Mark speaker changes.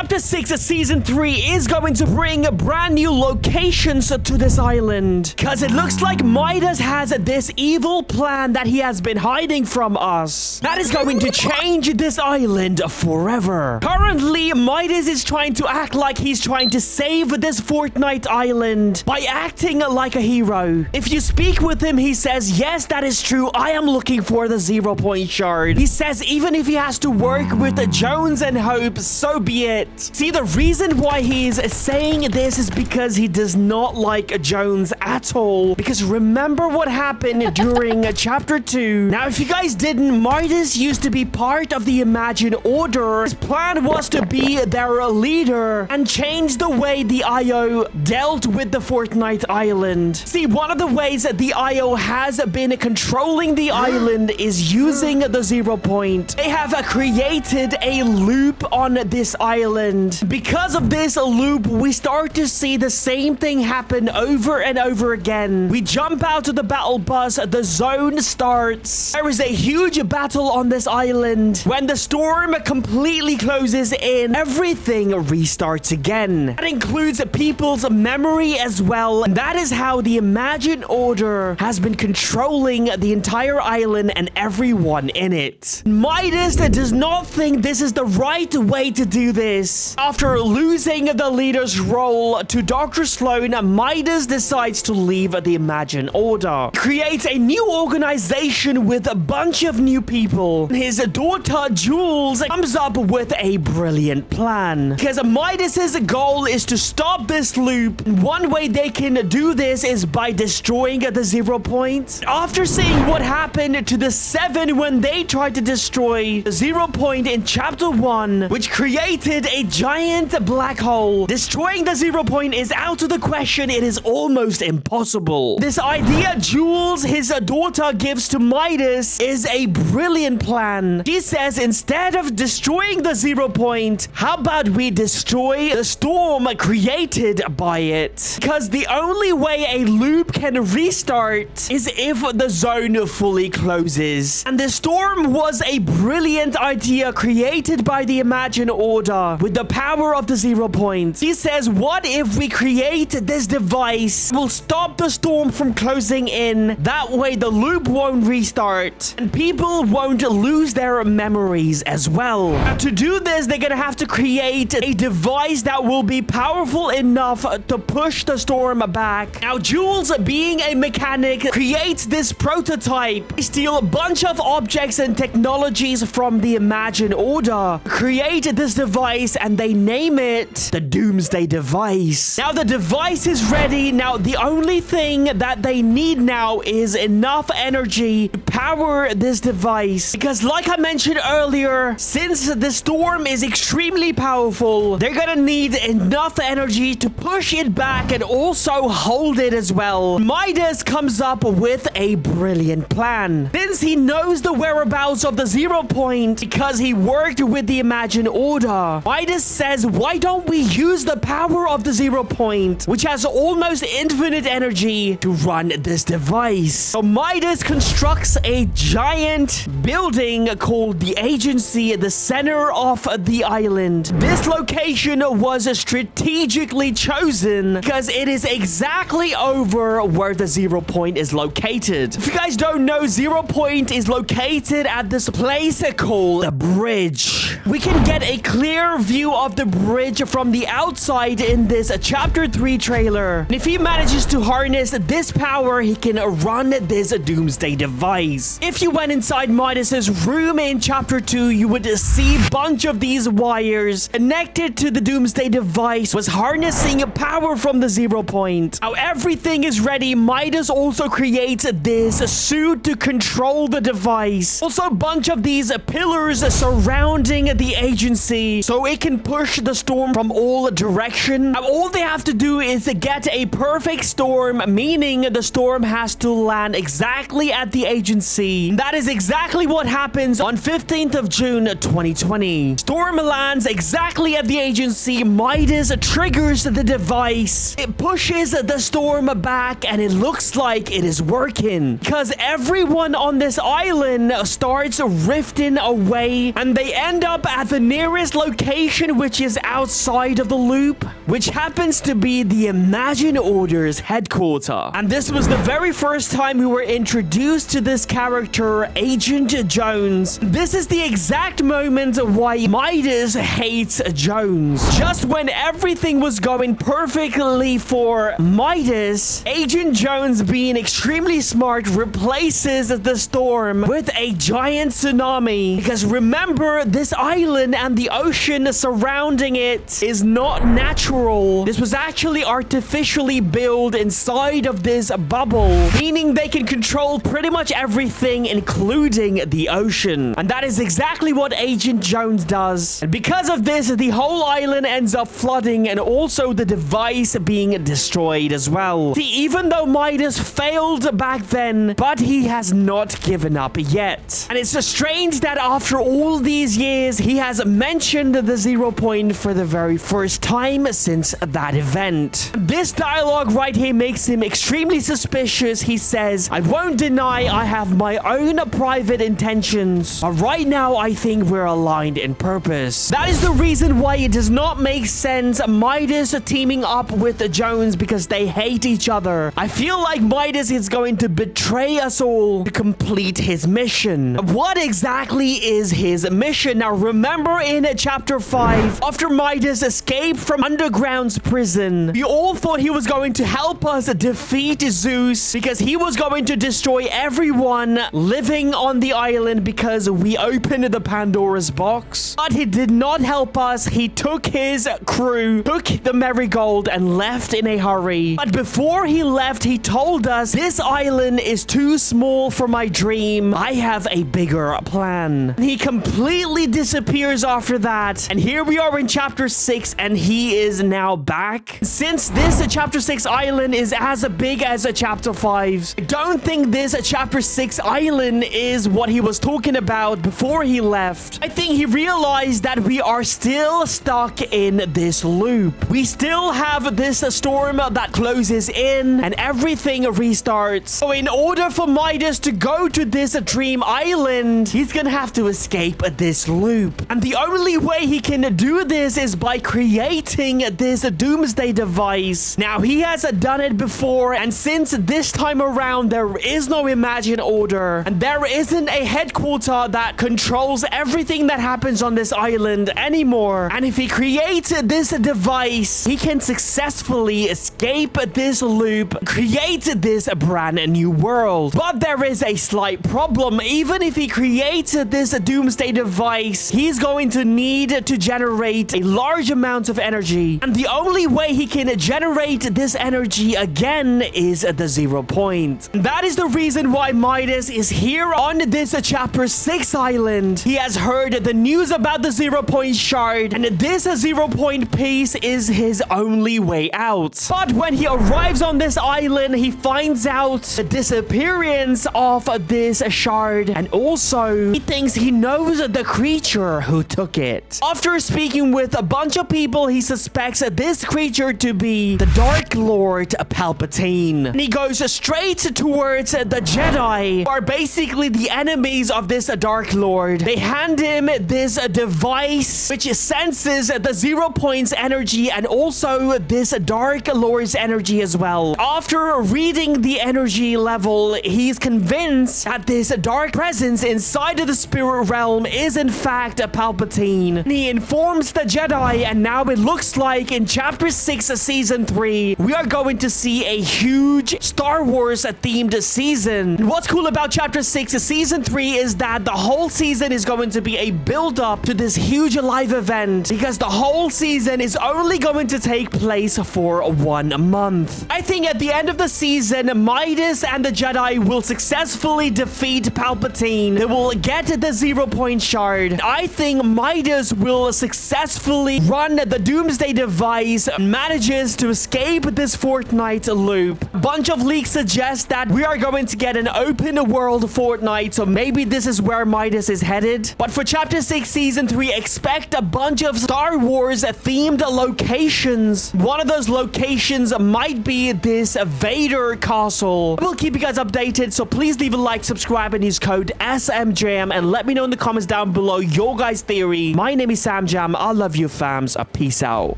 Speaker 1: Chapter 6 of Season 3 is going to bring brand new locations to this island. Because it looks like Midas has this evil plan that he has been hiding from us. That is going to change this island forever. Currently, Midas is trying to act like he's trying to save this Fortnite island by acting like a hero. If you speak with him, he says, yes, that is true. I am looking for the 0-point shard. He says even if he has to work with Jones and Hope, so be it. See, the reason why he's saying this is because he does not like Jones at all. Because remember what happened during Chapter 2. Now, if you guys didn't, Midas used to be part of the Imagine Order. His plan was to be their leader and change the way the IO dealt with the Fortnite island. See, one of the ways that the IO has been controlling the island is using the 0-point. They have created a loop on this island. Because of this loop, we start to see the same thing happen over and over again. We jump out of the battle bus, the zone starts. There is a huge battle on this island. When the storm completely closes in, everything restarts again. That includes people's memory as well. And that is how the Imagine Order has been controlling the entire island and everyone in it. Midas does not think this is the right way to do this. After losing the leader's role to Dr. Sloan, Midas decides to leave the Imagine Order. Creates a new organization with a bunch of new people. His daughter, Jules, comes up with a brilliant plan. Because Midas's goal is to stop this loop. One way they can do this is by destroying the 0-point. After seeing what happened to the 7 when they tried to destroy the 0-point in Chapter 1, which created a giant black hole, destroying the 0-point is out of the question. It is almost impossible. This idea Jules, his daughter, gives to Midas is a brilliant plan. She says instead of destroying the 0-point, how about we destroy the storm created by it? Because the only way a loop can restart is if the zone fully closes. And the storm was a brilliant idea created by the Imagine Order with the power of the 0-point. He says, what if we create this device? We'll stop the storm from closing in. That way the loop won't restart and people won't lose their memories as well. Now, to do this, they're gonna have to create a device that will be powerful enough to push the storm back. Now, Jules, being a mechanic, creates this prototype. They steal a bunch of objects and technologies from the Imagine Order, create this device, and they name it the Doomsday device. Now, the device is ready. Now, the only thing that they need now is enough energy to power this device. Because like I mentioned earlier, since the storm is extremely powerful, they're gonna need enough energy to push it back and also hold it as well. Midas comes up with a brilliant plan. Since he knows the whereabouts of the 0-point because he worked with the Imagine Order, Midas says, why don't we use the power of the 0-point, which has almost infinite energy, to run this device? So Midas constructs a giant building called the Agency at the center of the island. This location was strategically chosen because it is exactly over where the 0-point is located. If you guys don't know, 0-point is located at this place called the bridge. We can get a clear view of the bridge from the outside in this Chapter 3 trailer. And if he manages to harness this power, he can run this Doomsday device. If you went inside Midas's room in Chapter 2, you would see a bunch of these wires connected to the Doomsday device was harnessing power from the 0-point. Now everything is ready. Midas also creates this suit to control the device. Also a bunch of these pillars surrounding the agency so it can push the storm from all directions. Now all they have to do is get a perfect storm, meaning the storm has to land exactly at the agency. That is exactly what happens on 15th of June 2020. Storm lands exactly at the agency. Midas triggers the device. It pushes the storm back and it looks like it is working because everyone on this island starts rifting away and they end up at the nearest location location which is outside of the loop, which happens to be the Imagine Order's headquarters. And this was the very first time we were introduced to this character, Agent Jones. This is the exact moment why Midas hates Jones. Just when everything was going perfectly for Midas, Agent Jones, being extremely smart, replaces the storm with a giant tsunami. Because remember, this island and the ocean surrounding it is not natural. This was actually artificially built inside of this bubble, meaning they can control pretty much everything, including the ocean. And that is exactly what Agent Jones does. And because of this, the whole island ends up flooding and also the device being destroyed as well. See, even though Midas failed back then, but he has not given up yet. And it's just strange that after all these years, he has mentioned the 0 point for the very first time since that event. This dialogue right here makes him extremely suspicious. He says, "I won't deny I have my own private intentions, but right now I think we're aligned in purpose." That is the reason why it does not make sense Midas teaming up with Jones, because they hate each other. I feel like Midas is going to betray us all to complete his mission. What exactly is his mission? Now remember in chapter 5, after Midas escaped from Underground's prison, we all thought he was going to help us defeat Zeus because he was going to destroy everyone living on the island because we opened the Pandora's box. But he did not help us. He took his crew, took the marigold, and left in a hurry. But before he left, he told us, "This island is too small for my dream. I have a bigger plan." He completely disappears after that. And here we are in chapter 6, and he is now back. Since this chapter 6 island is as big as a chapter 5, I don't think this chapter 6 island is what he was talking about before he left. I think he realized that we are still stuck in this loop. We still have this storm that closes in and everything restarts. So in order for Midas to go to this dream island, he's gonna have to escape this loop. And the only way he can do this is by creating this doomsday device. Now, he has done it before, and since this time around there is no Imagine Order, and there isn't a headquarter that controls everything that happens on this island anymore, and if he creates this device, he can successfully escape this loop, create this brand new world. But there is a slight problem. Even if he creates this doomsday device, he's going to need to generate a large amount of energy, and the only way he can generate this energy again is the 0 point. That is the reason why Midas is here on this chapter 6 island. He has heard the news about the 0 point shard, and this 0 point piece is his only way out. But when he arrives on this island, he finds out the disappearance of this shard, and also he thinks he knows the creature who took it. After speaking with a bunch of people, he suspects this creature to be the Dark Lord Palpatine. And he goes straight towards the Jedi, who are basically the enemies of this Dark Lord. They hand him this device which senses the 0 point's energy and also this Dark Lord's energy as well. After reading the energy level, he's convinced that this dark presence inside of the spirit realm is in fact a Palpatine. He informs the Jedi, and now it looks like in chapter 6 of season 3 we are going to see a huge Star Wars themed season. And what's cool about chapter 6 of season 3 is that the whole season is going to be a build-up to this huge live event, because the whole season is only going to take place for 1 month. I think at the end of the season, Midas and the Jedi will successfully defeat Palpatine. They will get the 0 point shard. I think Midas will successfully run the doomsday device and manages to escape this Fortnite loop. A bunch of leaks suggest that we are going to get an open world Fortnite, so maybe this is where Midas is headed. But for chapter 6 season 3, expect a bunch of Star Wars themed locations. One of those locations might be this Vader castle. We'll keep you guys updated, so please leave a like, subscribe, and use code SMJAM, and let me know in the comments down below your guys' theory. My name is Sam. Sam Jam. I love you, fams. Peace out.